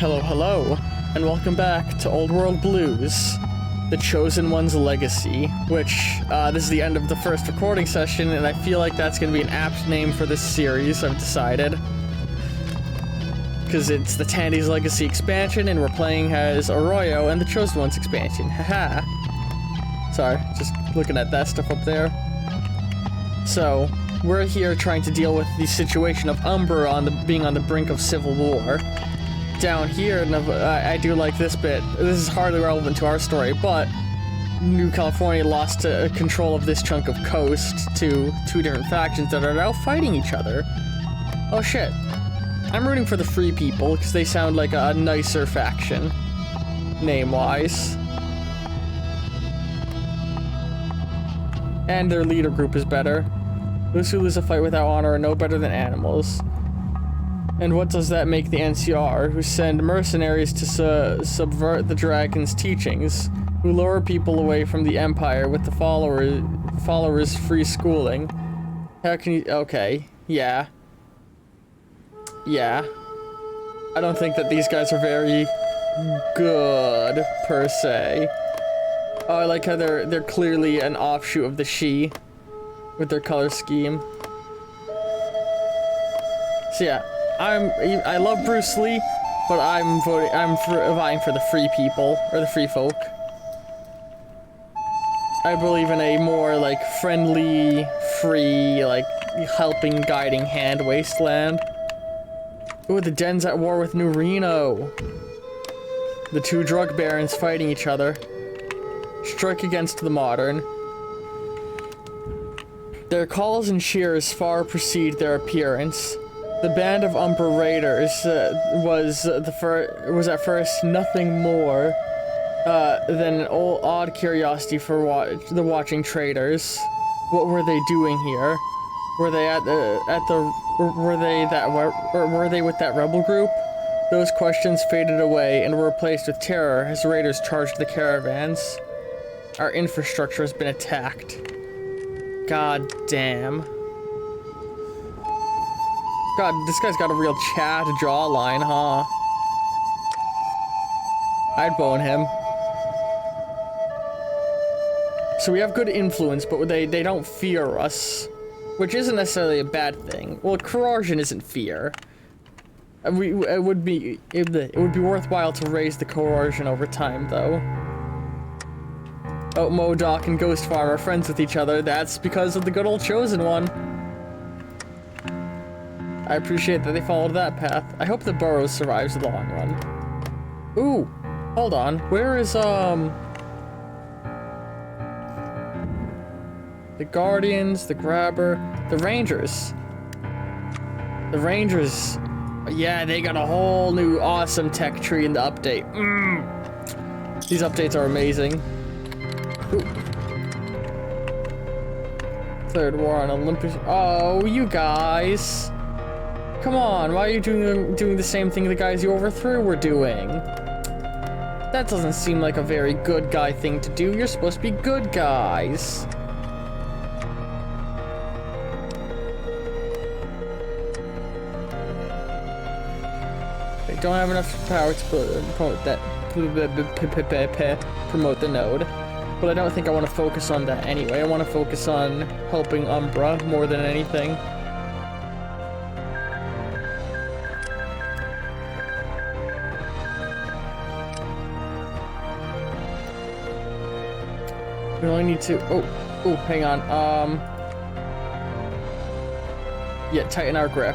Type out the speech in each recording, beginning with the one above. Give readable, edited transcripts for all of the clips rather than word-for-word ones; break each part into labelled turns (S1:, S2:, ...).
S1: Hello, hello, and welcome back to Old World Blues, The Chosen One's Legacy, which, this is the end of the first recording session, and I feel like that's going to be an apt name for this series, I've decided. Because it's the Tandy's Legacy expansion, and we're playing as Arroyo and the Chosen One's expansion, haha. Sorry, just looking at that stuff up there. So, we're here trying to deal with the situation of Umbra being on the brink of civil war. Down here, I do like this bit. This is hardly relevant to our story, but New California lost control of this chunk of coast to two different factions that are now fighting each other. Oh shit. I'm rooting for the Free People, because they sound like a nicer faction, name-wise. And their leader group is better. Those who lose a fight without honor are no better than animals. And what does that make the NCR, who send mercenaries to subvert the dragon's teachings, who lure people away from the Empire with the followers' free schooling? How can you... Okay, yeah. Yeah. I don't think that these guys are very good, per se. Oh, I like how they're clearly an offshoot of the She, with their color scheme. So yeah. I love Bruce Lee, but I'm vying for the Free People, or the Free Folk. I believe in a more, like, friendly, free, like, helping, guiding hand wasteland. Ooh, the Den's at war with New Reno. The two drug barons fighting each other. Strike against the modern. Their calls and cheers far precede their appearance. The band of Umbra Raiders was at first nothing more than an odd curiosity for the watching traders. What were they doing here? Were they were they with that rebel group? Those questions faded away and were replaced with terror as raiders charged the caravans. Our infrastructure has been attacked. God damn. God, this guy's got a real Chad jawline, huh? I'd bone him. So we have good influence, but they don't fear us. Which isn't necessarily a bad thing. Well, coercion isn't fear. It would be worthwhile to raise the coercion over time, though. Oh, MODOK and Ghost Farm are friends with each other. That's because of the good old Chosen One. I appreciate that they followed that path. I hope the Burrows survives the long run. Ooh, hold on. Where is, the Guardians, the Grabber, the Rangers. The Rangers, yeah, they got a whole new awesome tech tree in the update. These updates are amazing. Ooh. Third War on Olympus. Oh, you guys. Come on, why are you doing the same thing the guys you overthrew were doing? That doesn't seem like a very good guy thing to do. You're supposed to be good guys. They don't have enough power to promote the node. But I don't think I want to focus on that anyway. I want to focus on helping Umbra more than anything. We only need to, oh, hang on, yeah, tighten our grip.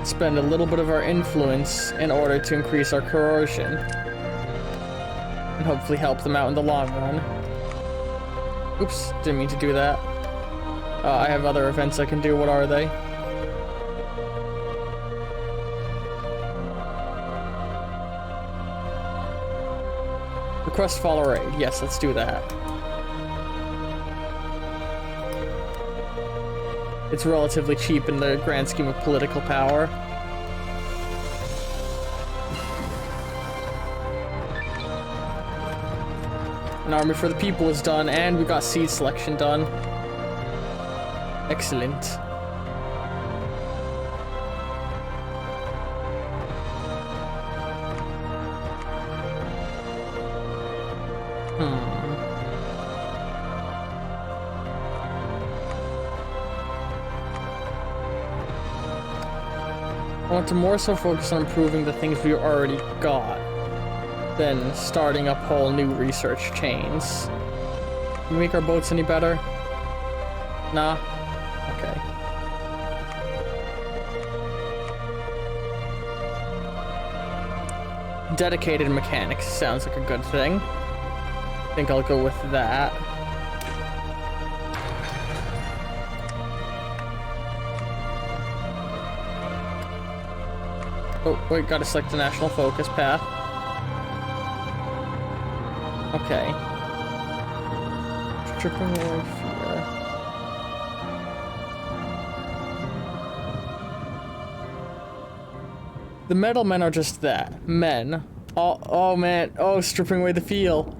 S1: Spend a little bit of our influence in order to increase our coercion. And hopefully help them out in the long run. Oops, didn't mean to do that. I have other events I can do, what are they? Request follower aid. Yes, let's do that. It's relatively cheap in the grand scheme of political power. An army for the people is done, and we got seed selection done. Excellent. I want to more so focus on improving the things we already got than starting up whole new research chains. Can we make our boats any better? Nah? Okay. Dedicated mechanics sounds like a good thing. I think I'll go with that. Oh, wait, gotta select the national focus path. Okay. Stripping away fear. The metal men are just that. Men. Oh man. Oh, stripping away the feel.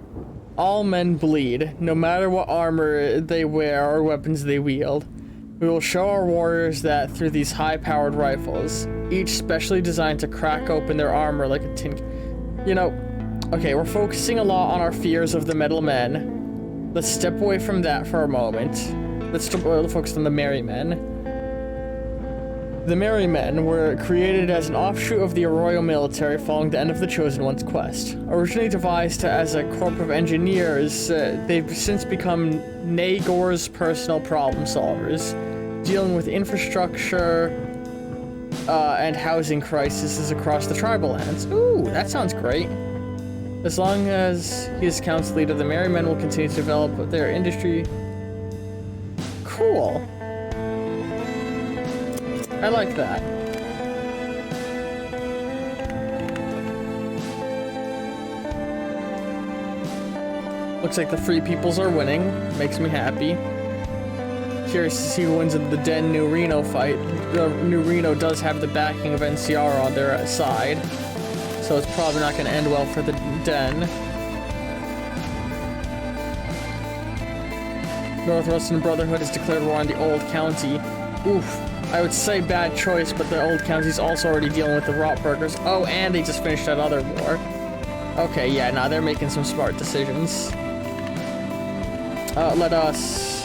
S1: All men bleed, no matter what armor they wear or weapons they wield. We will show our warriors that through these high-powered rifles, each specially designed to crack open their armor like a tin... You know, okay, we're focusing a lot on our fears of the metal men. Let's step away from that for a moment. Let's focus on the merry men. The merry men were created as an offshoot of the Arroyo military following the end of the Chosen One's quest. Originally devised as a corps of engineers, they've since become Nagor's personal problem solvers, dealing with infrastructure and housing crises across the tribal lands. Ooh, that sounds great. As long as he is council leader, the merry men will continue to develop their industry. Cool. I like that. Looks like the free peoples are winning. Makes me happy. Curious to see who wins in the Den New Reno fight. The New Reno does have the backing of NCR on their side, so it's probably not going to end well for the Den. Northwestern Brotherhood has declared war on the Old County. Oof. I would say bad choice, but the Old County's also already dealing with the Rotburgers. Oh, and they just finished that other war. Okay, yeah, nah, they're making some smart decisions. Let us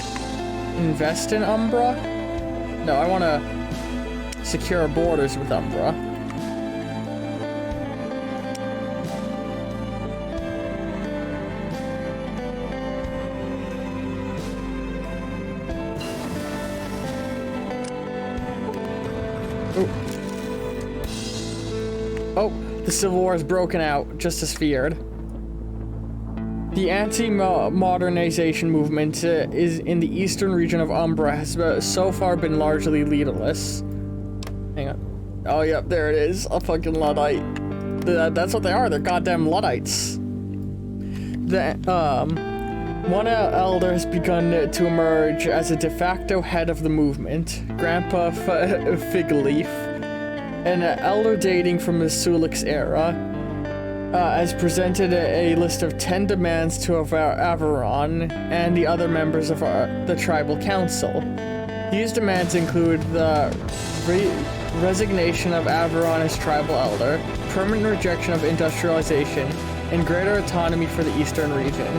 S1: invest in Umbra? No, I want to secure borders with Umbra. Oh, the Civil War has broken out, just as feared. The anti-modernization movement is in the eastern region of Umbra has so far been largely leaderless. Hang on. Oh, yep, there it is. A fucking Luddite. That's what they are. They're goddamn Luddites. One elder has begun to emerge as a de facto head of the movement, Grandpa Figleaf, an elder dating from the Sulik's era, has presented a list of 10 demands to Averon and the other members of the tribal council. These demands include the resignation of Averon as tribal elder, permanent rejection of industrialization, and greater autonomy for the eastern region.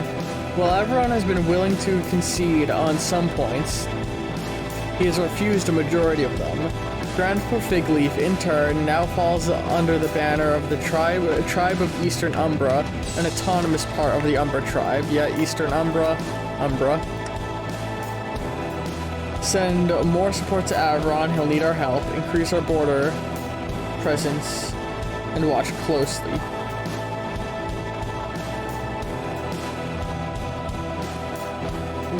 S1: While Averon has been willing to concede on some points, he has refused a majority of them. Grandpa Figleaf, in turn, now falls under the banner of the tribe of Eastern Umbra, an autonomous part of the Umbra tribe. Yeah, Eastern Umbra. Send more support to Averon, he'll need our help, increase our border presence, and watch closely.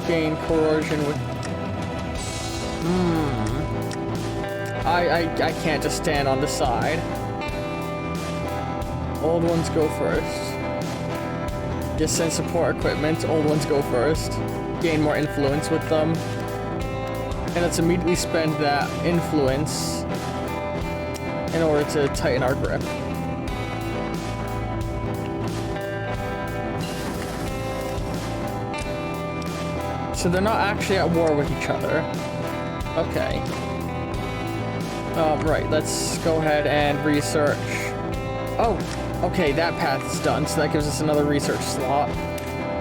S1: Gain coercion with... I can't just stand on the side. Old ones go first. Just send support equipment. Old ones go first. Gain more influence with them. And let's immediately spend that influence in order to tighten our grip. So they're not actually at war with each other. Okay. Right, let's go ahead and research. Oh, okay, that path is done, so that gives us another research slot.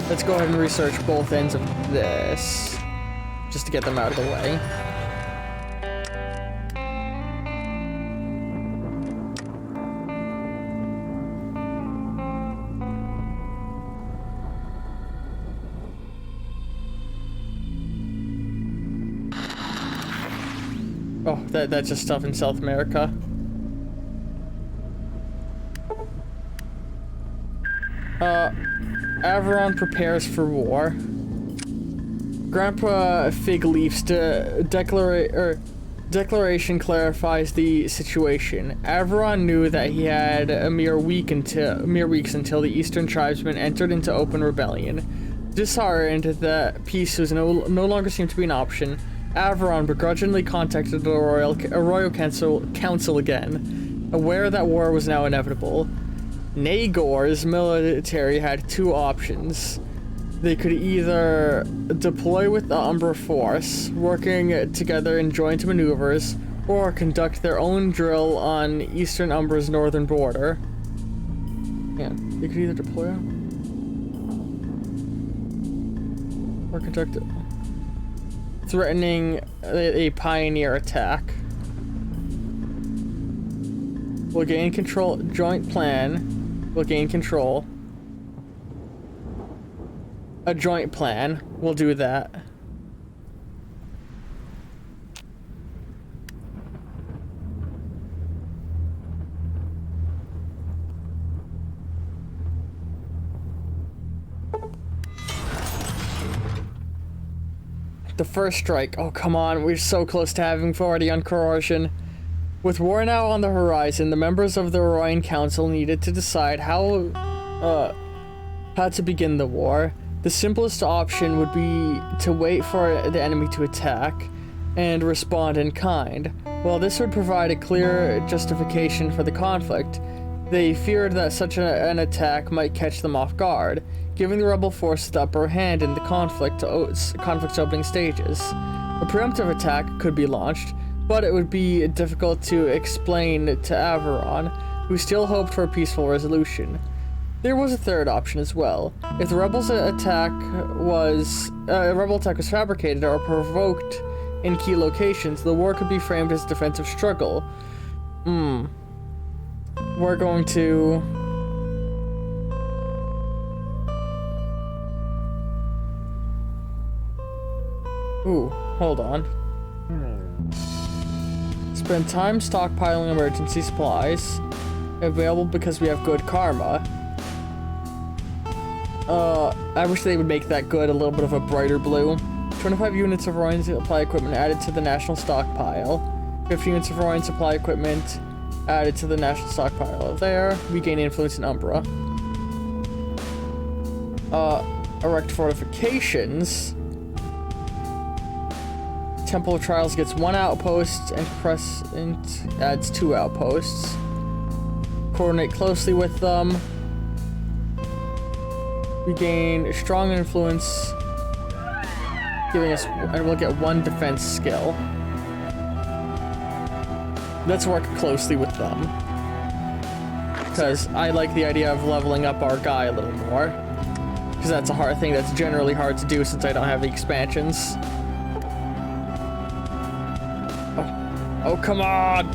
S1: Let's go ahead and research both ends of this, just to get them out of the way. Oh, that's just stuff in South America. Averon prepares for war. Grandpa Fig Leaf's declaration clarifies the situation. Averon knew that he had mere weeks until the Eastern tribesmen entered into open rebellion. Disheartened that peace was no longer seemed to be an option, Averon begrudgingly contacted the Arroyo Council again, aware that war was now inevitable. Nagor's military had two options. They could either deploy with the Umbra force, working together in joint maneuvers, or conduct their own drill on Eastern Umbra's northern border. Yeah, they could either deploy or conduct it, threatening a pioneer attack. We'll gain control. Joint plan. We'll gain control. A joint plan. We'll do that. The first strike. Oh, come on. We're so close to having authority on coercion. With war now on the horizon, the members of the Arroyan Council needed to decide how to begin the war. The simplest option would be to wait for the enemy to attack and respond in kind. While this would provide a clear justification for the conflict, they feared that such an attack might catch them off guard, giving the rebel force the upper hand in the conflict's opening stages. A preemptive attack could be launched, but it would be difficult to explain to Averon, who still hoped for a peaceful resolution. There was a third option as well. If the rebel attack was fabricated or provoked in key locations, the war could be framed as a defensive struggle. We're going to... Ooh, hold on. Spend time stockpiling emergency supplies. Available because we have good karma. I wish they would make that good a little bit of a brighter blue. 25 units of Royan supply equipment added to the national stockpile. 50 units of Royan supply equipment added to the national stockpile. There, we gain influence in Umbra. Erect fortifications. Temple of Trials gets 1 outpost and Crescent adds 2 outposts. Coordinate closely with them. We gain strong influence, giving us, and we'll get 1 defense skill. Let's work closely with them, because I like the idea of leveling up our guy a little more, because that's a hard thing that's generally hard to do since I don't have the expansions. Oh, come on!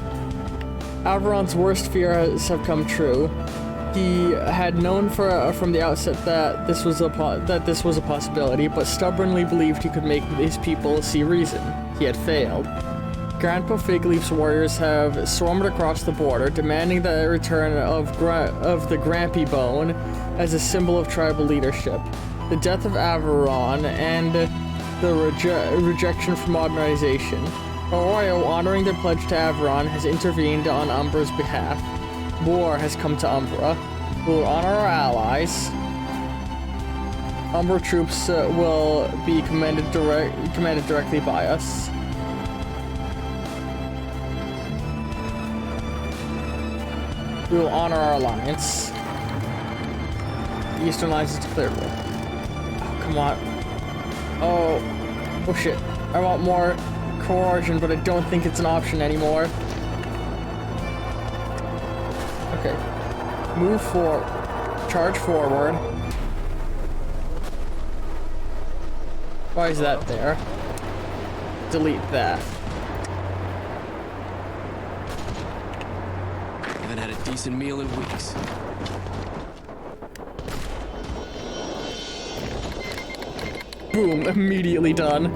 S1: Averon's worst fears have come true. He had known from the outset that this was a possibility, but stubbornly believed he could make his people see reason. He had failed. Grandpa Figleaf's warriors have swarmed across the border, demanding the return of the Grampy Bone as a symbol of tribal leadership. The death of Averon and the rejection from modernization. Arroyo, honoring their pledge to Averon, has intervened on Umbra's behalf. War has come to Umbra. We will honor our allies. Umbra troops will be commanded directly by us. We will honor our alliance. The Eastern Alliance is declared war. Oh, come on. Oh shit. I want more coercion, but I don't think it's an option anymore. Okay. Move forward. Charge forward. Why is that there? Delete that.
S2: Haven't had a decent meal in weeks.
S1: Boom, immediately done.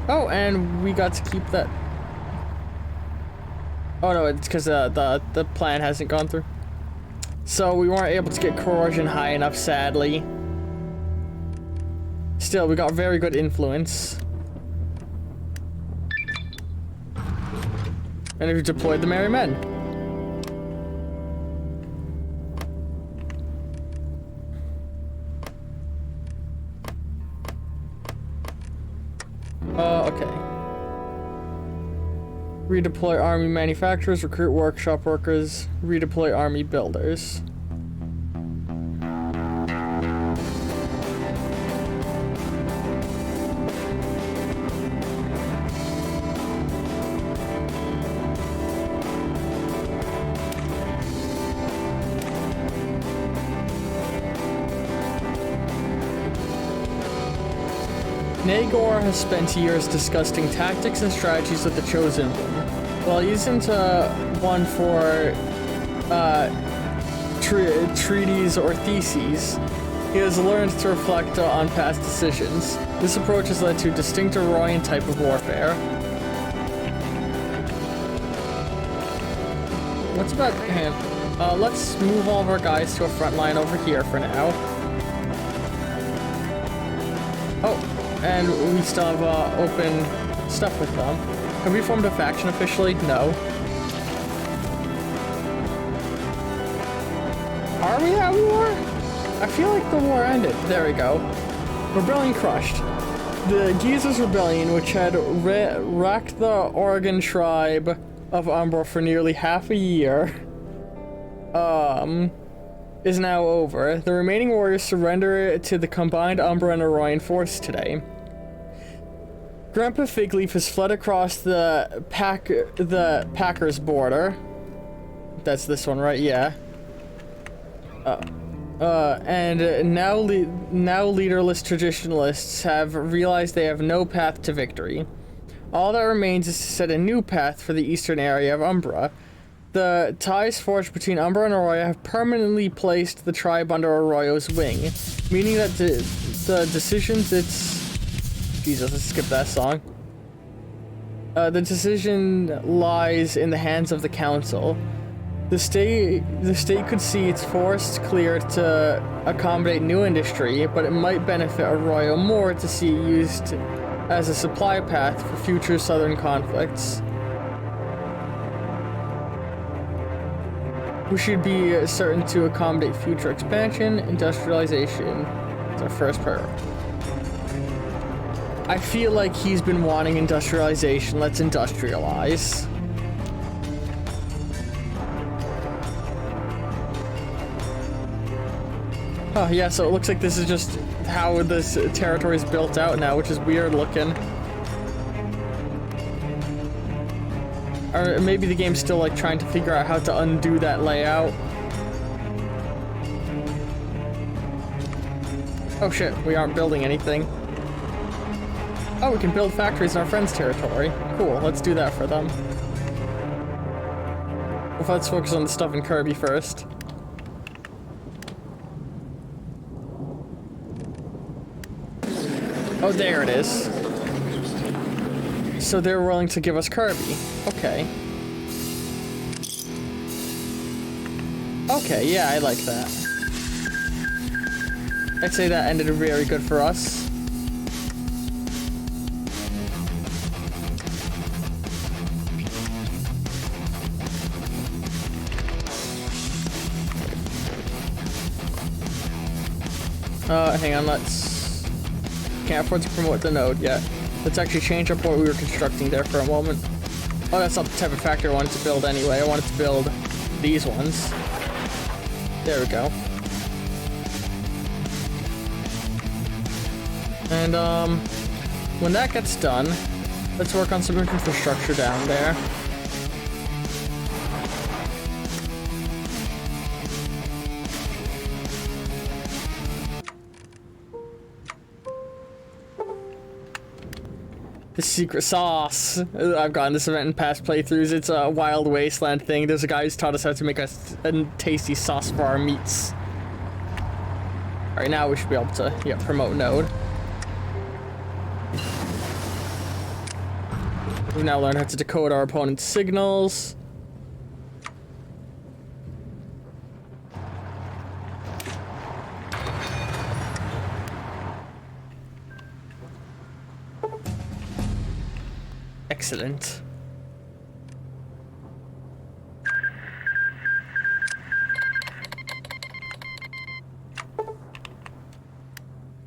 S1: Oh, and we got to keep that. Oh no, it's because the plan hasn't gone through. So we weren't able to get corrosion high enough, sadly. Still, we got very good influence. And we've deployed the Merry Men. Okay. Redeploy army manufacturers, recruit workshop workers, redeploy army builders. Nagor has spent years discussing tactics and strategies with the Chosen One. While he isn't one for treaties or theses, he has learned to reflect on past decisions. This approach has led to a distinct Arroyan type of warfare. What's about him? Let's move all of our guys to a front line over here for now. Oh. And we still have open stuff with them. Have we formed a faction officially? No. Are we at war? I feel like the war ended. There we go. Rebellion crushed. The Giza's rebellion, which had racked the Oregon tribe of Umbra for nearly half a year, is now over. The remaining warriors surrender to the combined Umbra and Arroyan force today. Grandpa Figleaf has fled across the Packers border. That's this one, right? Yeah. And now leaderless traditionalists have realized they have no path to victory. All that remains is to set a new path for the eastern area of Umbra. The ties forged between Umbra and Arroyo have permanently placed the tribe under Arroyo's wing, meaning that the decisions Jesus, let's skip that song. The decision lies in the hands of the council. The state could see its forests cleared to accommodate new industry, but it might benefit Arroyo more to see it used as a supply path for future southern conflicts. We should be certain to accommodate future expansion. Industrialization is our first priority. I feel like he's been wanting industrialization. Let's industrialize. Oh yeah, so it looks like this is just how this territory is built out now, which is weird looking. Or maybe the game's still like trying to figure out how to undo that layout. Oh shit, we aren't building anything. Oh, we can build factories in our friends' territory. Cool, let's do that for them. Well, let's focus on the stuff in Kirby first. Oh, there it is. So they're willing to give us Kirby. Okay. Okay, yeah, I like that. I'd say that ended very good for us. Hang on, can't afford to promote the node yet. Let's actually change up what we were constructing there for a moment. Oh, that's not the type of factory I wanted to build anyway. I wanted to build these ones. There we go. And, when that gets done, let's work on some infrastructure down there. The secret sauce. I've gotten this event in past playthroughs. It's a wild wasteland thing. There's a guy who's taught us how to make a tasty sauce for our meats. Alright, now we should be able to, yeah, promote node. We've now learned how to decode our opponent's signals. Excellent.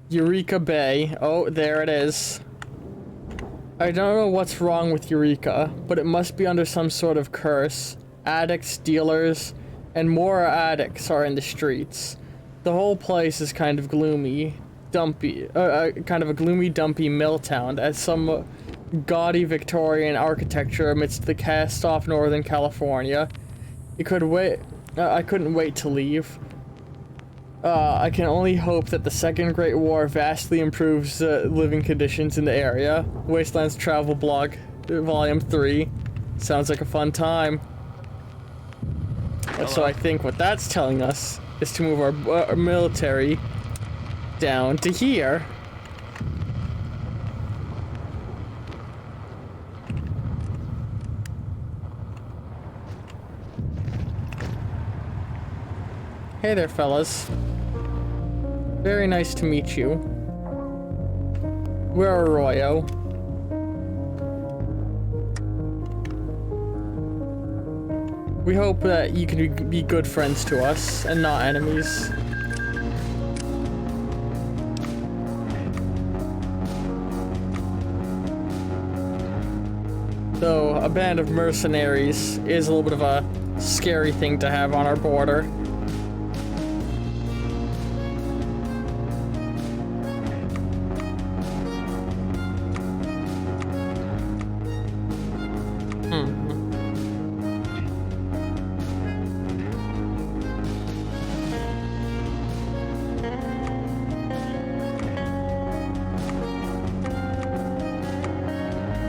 S1: Eureka Bay. Oh, there it is. I don't know what's wrong with Eureka, but it must be under some sort of curse. Addicts, dealers, and more addicts are in the streets. The whole place is kind of gloomy, dumpy, kind of a gloomy, dumpy mill town, as some gaudy Victorian architecture amidst the cast-off Northern California. I couldn't wait to leave. I can only hope that the Second Great War vastly improves living conditions in the area. Wastelands Travel Blog, Volume 3. Sounds like a fun time. So I think what that's telling us is to move our military down to here. Hey there, fellas. Very nice to meet you. We're Arroyo. We hope that you can be good friends to us and not enemies. Though a band of mercenaries is a little bit of a scary thing to have on our border.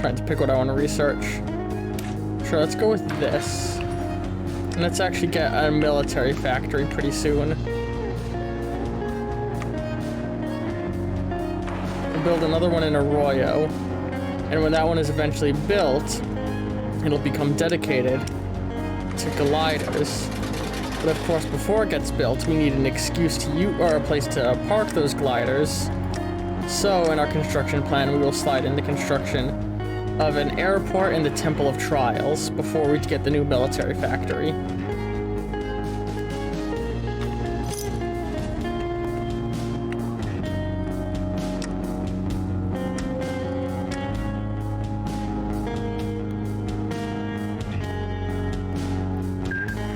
S1: Trying to pick what I want to research. Sure, let's go with this. And let's actually get a military factory pretty soon. We'll build another one in Arroyo. And when that one is eventually built, it'll become dedicated to gliders. But of course, before it gets built, we need an excuse to use, or a place to park those gliders. So in our construction plan, we will slide in the construction of an airport and the Temple of Trials before we get the new military factory.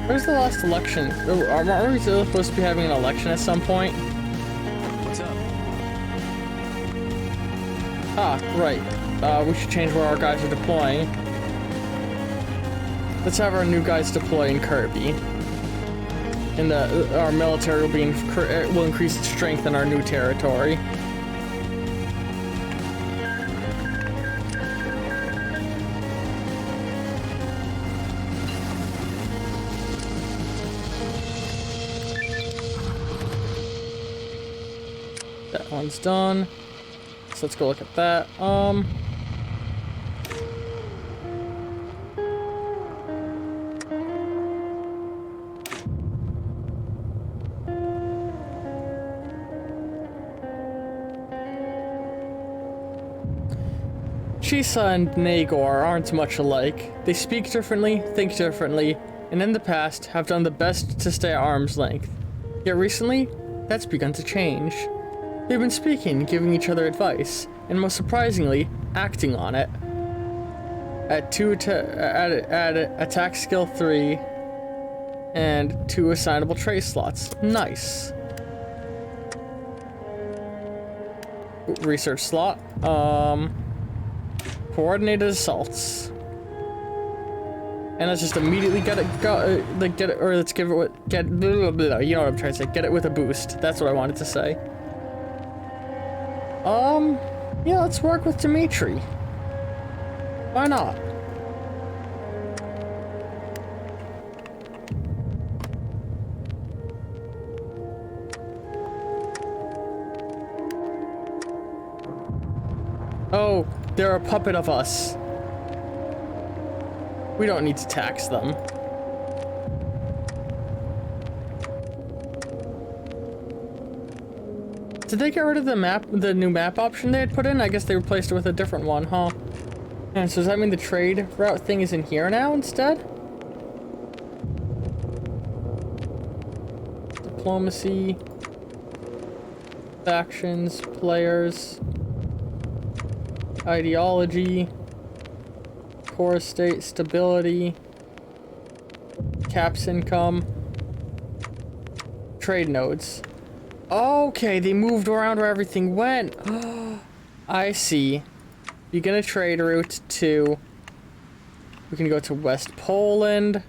S1: Where's the last election? Aren't we still supposed to be having an election at some point?
S2: What's up?
S1: Ah, right. We should change where our guys are deploying. Let's have our new guys deploy in Kirby. And our military will increase its strength in our new territory. That one's done. So let's go look at that. Chisa and Nagor aren't much alike. They speak differently, think differently, and in the past have done the best to stay at arm's length. Yet recently, that's begun to change. They've been speaking, giving each other advice, and most surprisingly, acting on it. At attack skill 3 and 2 assignable trait slots. Nice. Research slot. Coordinated assaults. And let's just immediately get it, or let's give it what, you know what I'm trying to say, get it with a boost. That's what I wanted to say. Yeah, let's work with Dimitri. Why not? Oh, they're a puppet of us. We don't need to tax them. Did they get rid of the map, the new map option they had put in? I guess they replaced it with a different one, huh? And so does that mean the trade route thing is in here now instead? Diplomacy. Factions, players. Ideology. Core state, stability. Caps income. Trade nodes. Okay, they moved around where everything went. I see. Begin a trade route to... We can go to West Poland.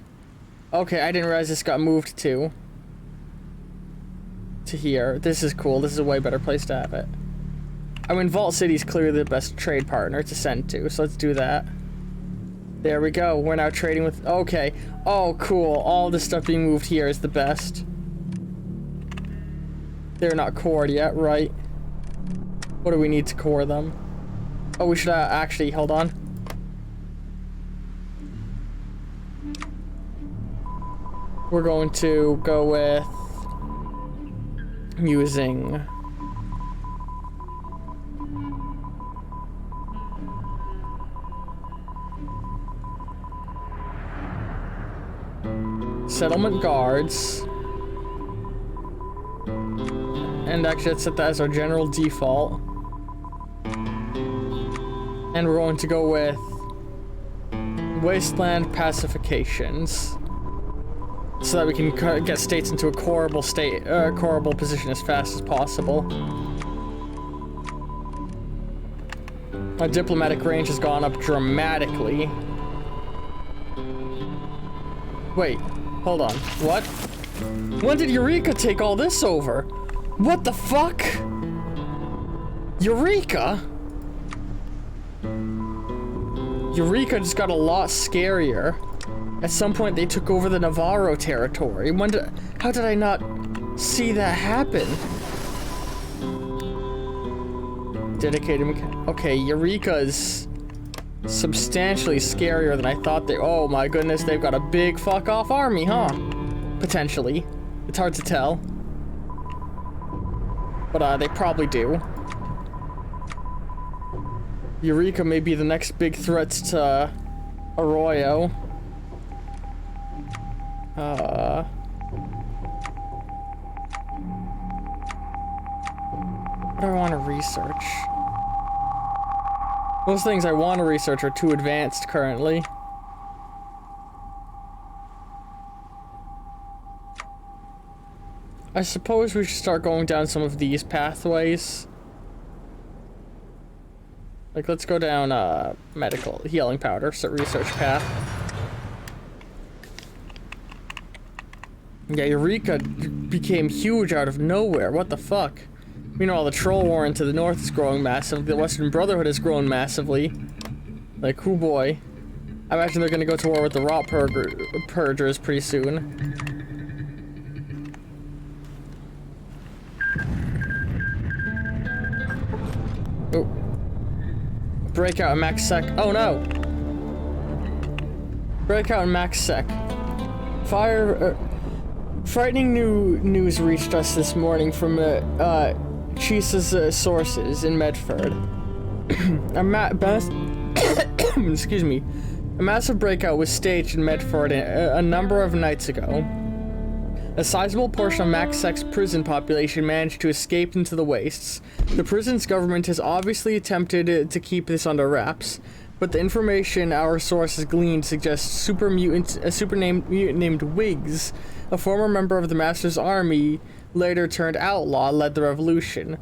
S1: Okay, I didn't realize this got moved to here. This is cool. This is a way better place to have it. I mean, Vault City is clearly the best trade partner to send to, so let's do that. There we go. We're now trading with... Okay. Oh, cool. All this stuff being moved here is the best. They're not cored yet, right? What do we need to core them? Oh, we should actually... Hold on. We're going to go with... Using... Settlement guards. And actually, let's set that as our general default. And we're going to go with wasteland pacifications, so that we can get states into a coreable position as fast as possible. Our diplomatic range has gone up dramatically. Wait, hold on. What? When did Eureka take all this over? What the fuck? Eureka? Eureka just got a lot scarier. At some point they took over the Navarro territory. How did I not see that happen? Dedicated okay, Eureka's substantially scarier than I thought they... Oh my goodness, they've got a big fuck off army, huh? Potentially. It's hard to tell. But they probably do. Eureka may be the next big threat to Arroyo. What do I want to research? Those things I want to research are too advanced currently. I suppose we should start going down some of these pathways. Like, let's go down, medical healing powder, so research path. Yeah, Eureka became huge out of nowhere. What the fuck? Meanwhile, the Troll Warren to the north is growing massively. The Western Brotherhood has grown massively. Like, oh boy. I imagine they're gonna go to war with the Rot Purgers pretty soon. Oh. Breakout in max sec. Oh no! Breakout in max sec. Frightening news reached us this morning from Chisa's sources in Medford. Excuse me. A massive breakout was staged in Medford a number of nights ago. A sizable portion of MaxSec's prison population managed to escape into the wastes. The prison's government has obviously attempted to keep this under wraps, but the information our sources gleaned suggests a super mutant named Wiggs, a former member of the Master's army, later turned outlaw, led the revolution.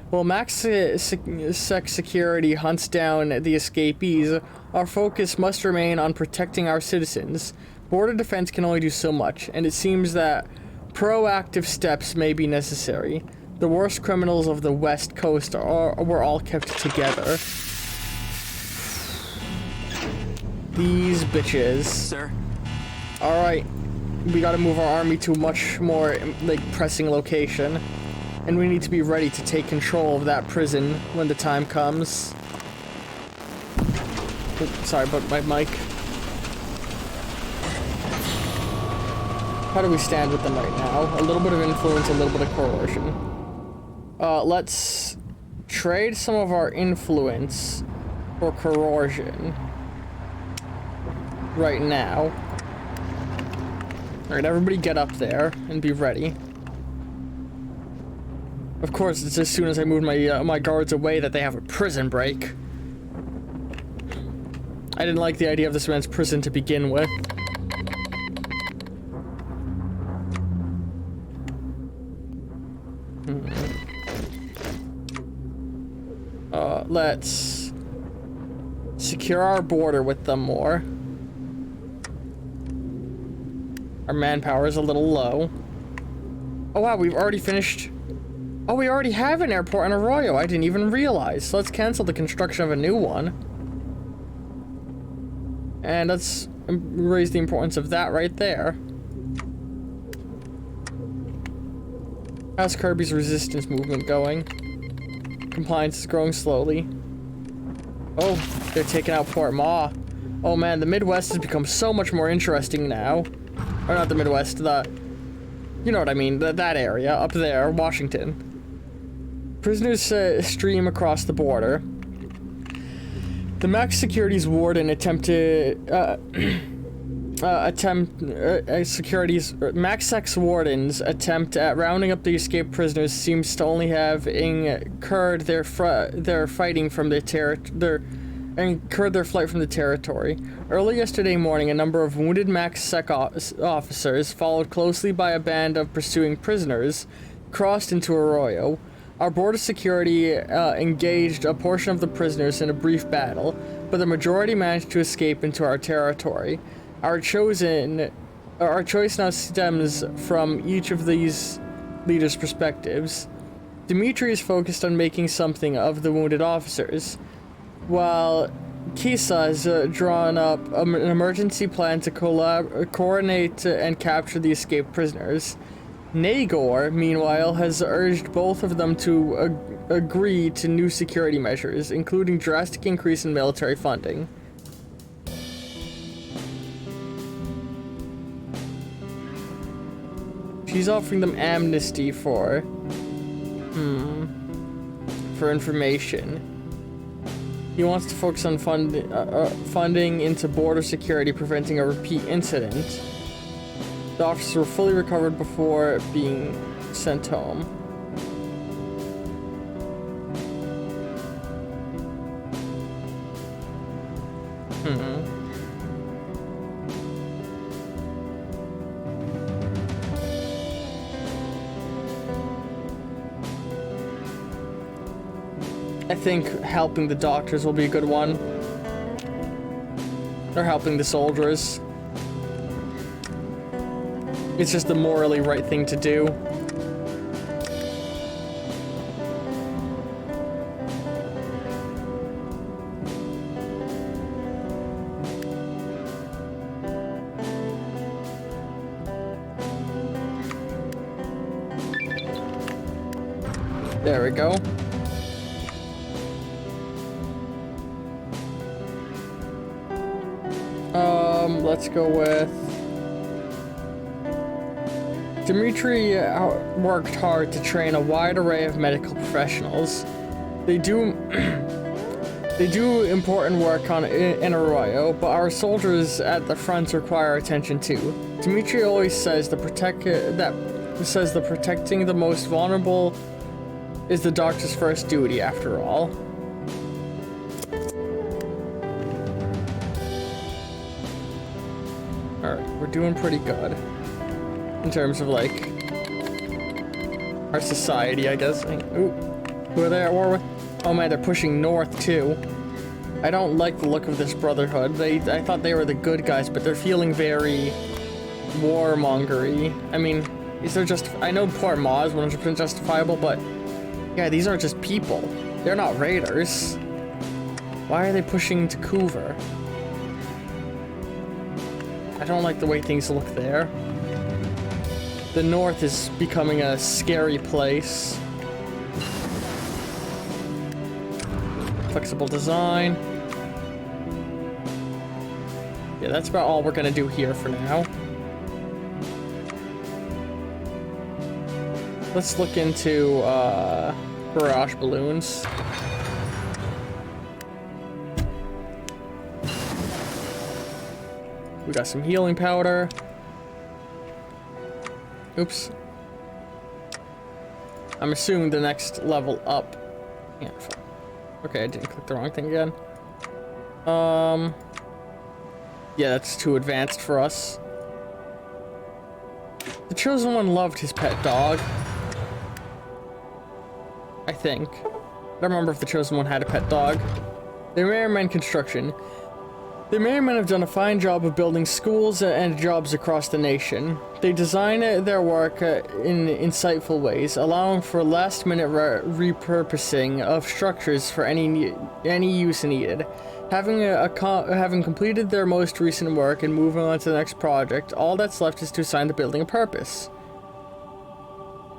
S1: While MaxSec security hunts down the escapees, our focus must remain on protecting our citizens. Border defense can only do so much, and it seems that proactive steps may be necessary. The worst criminals of the West Coast were all kept together. these bitches.
S2: Sir?
S1: Alright. We gotta move our army to a much more, like, pressing location. And we need to be ready to take control of that prison when the time comes. Oops, sorry about my mic. How do we stand with them right now? A little bit of influence, a little bit of coercion. Let's trade some of our influence for coercion right now. Alright, everybody get up there and be ready. Of course, it's as soon as I move my my guards away that they have a prison break. I didn't like the idea of this man's prison to begin with. Let's secure our border with them more. Our manpower is a little low. Oh wow, we've already finished. Oh, we already have an airport in Arroyo. I didn't even realize. So let's cancel the construction of a new one. And let's raise the importance of that right there. How's Kirby's resistance movement going? Compliance is growing slowly. Oh, they're taking out Port Ma. Oh man, the Midwest has become so much more interesting now. Or not the Midwest, you know what I mean, that area, up there, Washington. Prisoners stream across the border. The Max Securities Warden MaxX Warden's attempt at rounding up the escaped prisoners seems to only have incurred their flight from the territory. Early yesterday morning, a number of wounded MaxSec officers, followed closely by a band of pursuing prisoners, crossed into Arroyo. Our border security engaged a portion of the prisoners in a brief battle, but the majority managed to escape into our territory. Our choice now stems from each of these leaders' perspectives. Dimitri is focused on making something of the wounded officers, while Kisa has drawn up an emergency plan to coordinate and capture the escaped prisoners. Nagor, meanwhile, has urged both of them to agree to new security measures, including drastic increase in military funding. She's offering them amnesty for information. He wants to focus on funding into border security, preventing a repeat incident. The officers were fully recovered before being sent home. I think helping the doctors will be a good one. Or helping the soldiers. It's just the morally right thing to do. There we go. Let's go with... Dimitri worked hard to train a wide array of medical professionals. They do important work in Arroyo, but our soldiers at the front require attention too. Dimitri always says protecting the most vulnerable is the doctor's first duty, after all. Alright, we're doing pretty good. In terms of, like, our society, I guess. Ooh, who are they at war with? Oh man, they're pushing north, too. I don't like the look of this brotherhood. I thought they were the good guys, but they're feeling very warmongery. I mean, is there just... I know Port Ma is 100% justifiable, but... yeah, these are just people. They're not raiders. Why are they pushing to Coover? I don't like the way things look there. The north is becoming a scary place. Flexible design. Yeah, that's about all we're gonna do here for now. Let's look into barrage balloons. We got some healing powder. Oops. I'm assuming the next level up. Yeah. Okay, I didn't click the wrong thing again. Yeah, that's too advanced for us. The Chosen One loved his pet dog. I think. I don't remember if the Chosen One had a pet dog. The Merrymen construction. The Merrymen have done a fine job of building schools and jobs across the nation. They design their work in insightful ways, allowing for last-minute repurposing of structures for any use needed. Having completed their most recent work and moving on to the next project, all that's left is to assign the building a purpose.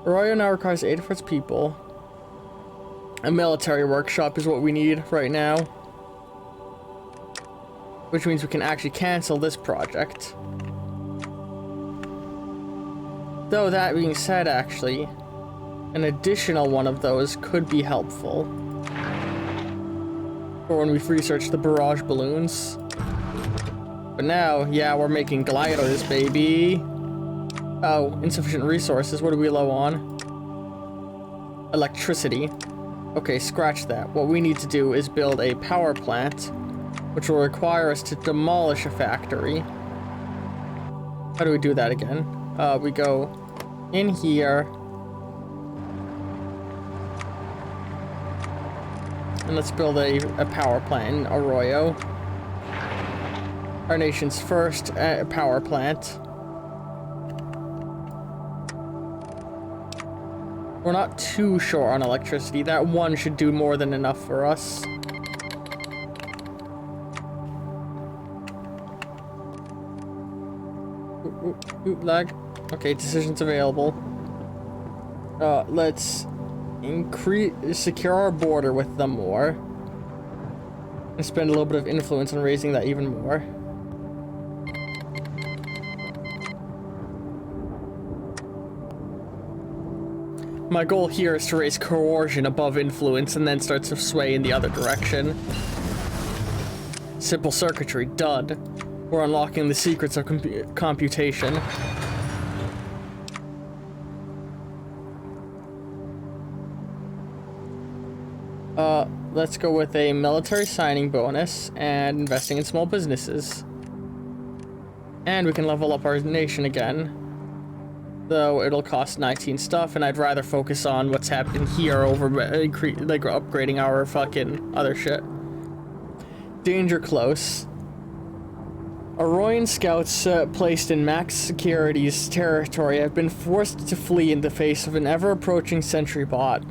S1: Arroyo now requires 8 of its people. A military workshop is what we need right now. Which means we can actually cancel this project. Though that being said, actually, an additional one of those could be helpful. For when we've researched the barrage balloons. But now, yeah, we're making gliders, baby. Oh, insufficient resources. What are we low on? Electricity. Okay, scratch that. What we need to do is build a power plant, which will require us to demolish a factory. How do we do that again? We go in here. And let's build a power plant in Arroyo. Our nation's first power plant. We're not too short on electricity. That one should do more than enough for us. Ooh, lag. Okay, decisions available. Let's secure our border with them more. And spend a little bit of influence on raising that even more. My goal here is to raise coercion above influence and then start to sway in the other direction. Simple circuitry, dud. We're unlocking the secrets of computation. Let's go with a military signing bonus and investing in small businesses. And we can level up our nation again. Though it'll cost 19 stuff, and I'd rather focus on what's happening here over like upgrading our fucking other shit. Danger close. Arroyan scouts placed in max security's territory have been forced to flee in the face of an ever-approaching sentry bot.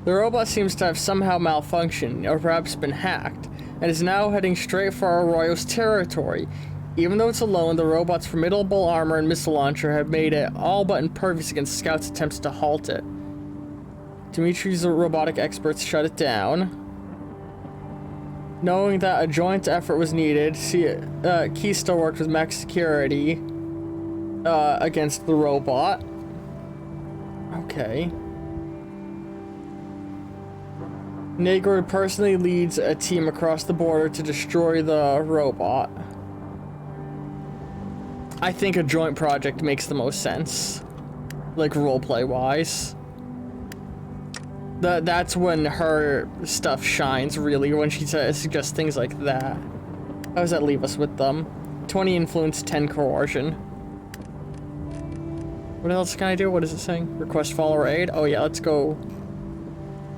S1: The robot seems to have somehow malfunctioned, or perhaps been hacked, and is now heading straight for Arroyo's territory. Even though it's alone, the robot's formidable armor and missile launcher have made it all but impervious against Scout's attempts to halt it. Dimitri's robotic experts shut it down. Knowing that a joint effort was needed, Key still worked with max security against the robot. Okay. Negro personally leads a team across the border to destroy the robot. I think a joint project makes the most sense, like roleplay wise. That's when her stuff shines, really, when she suggests things like that. How does that leave us with them? 20 influence, 10 coercion. What else can I do? What is it saying? Request follower aid? Oh yeah, let's go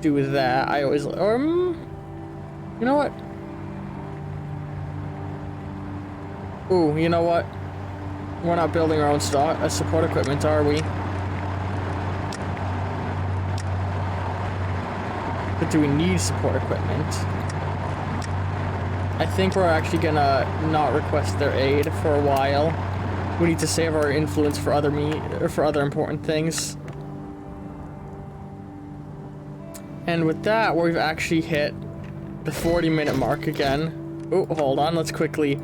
S1: do that. I always, you know what? Ooh, you know what? We're not building our own support equipment, are we? But do we need support equipment? I think we're actually gonna not request their aid for a while. We need to save our influence for other important things. And with that, we've actually hit the 40-minute mark again. Oh, hold on, let's quickly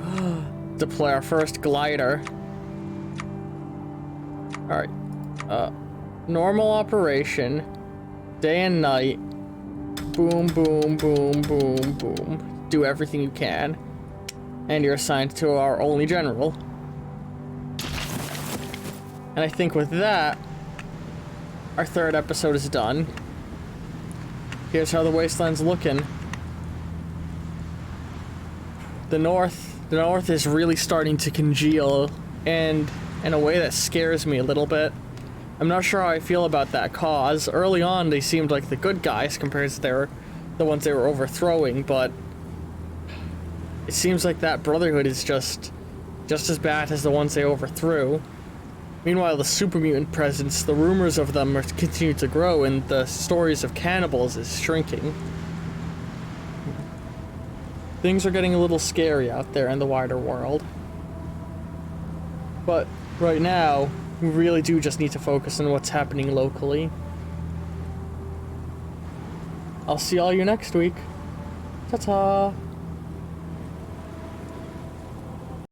S1: deploy our first glider. Alright. Normal operation. Day and night. Boom, boom, boom, boom, boom. Do everything you can. And you're assigned to our only general. And I think with that, our third episode is done. Here's how the wasteland's looking. The north is really starting to congeal, and in a way that scares me a little bit. I'm not sure how I feel about that cause. Early on, they seemed like the good guys compared to the ones they were overthrowing, but it seems like that Brotherhood is just as bad as the ones they overthrew. Meanwhile, the super mutant presence, the rumors of them are continue to grow, and the stories of cannibals is shrinking. Things are getting a little scary out there in the wider world. But right now, we really do just need to focus on what's happening locally. I'll see all you next week. Ta-ta!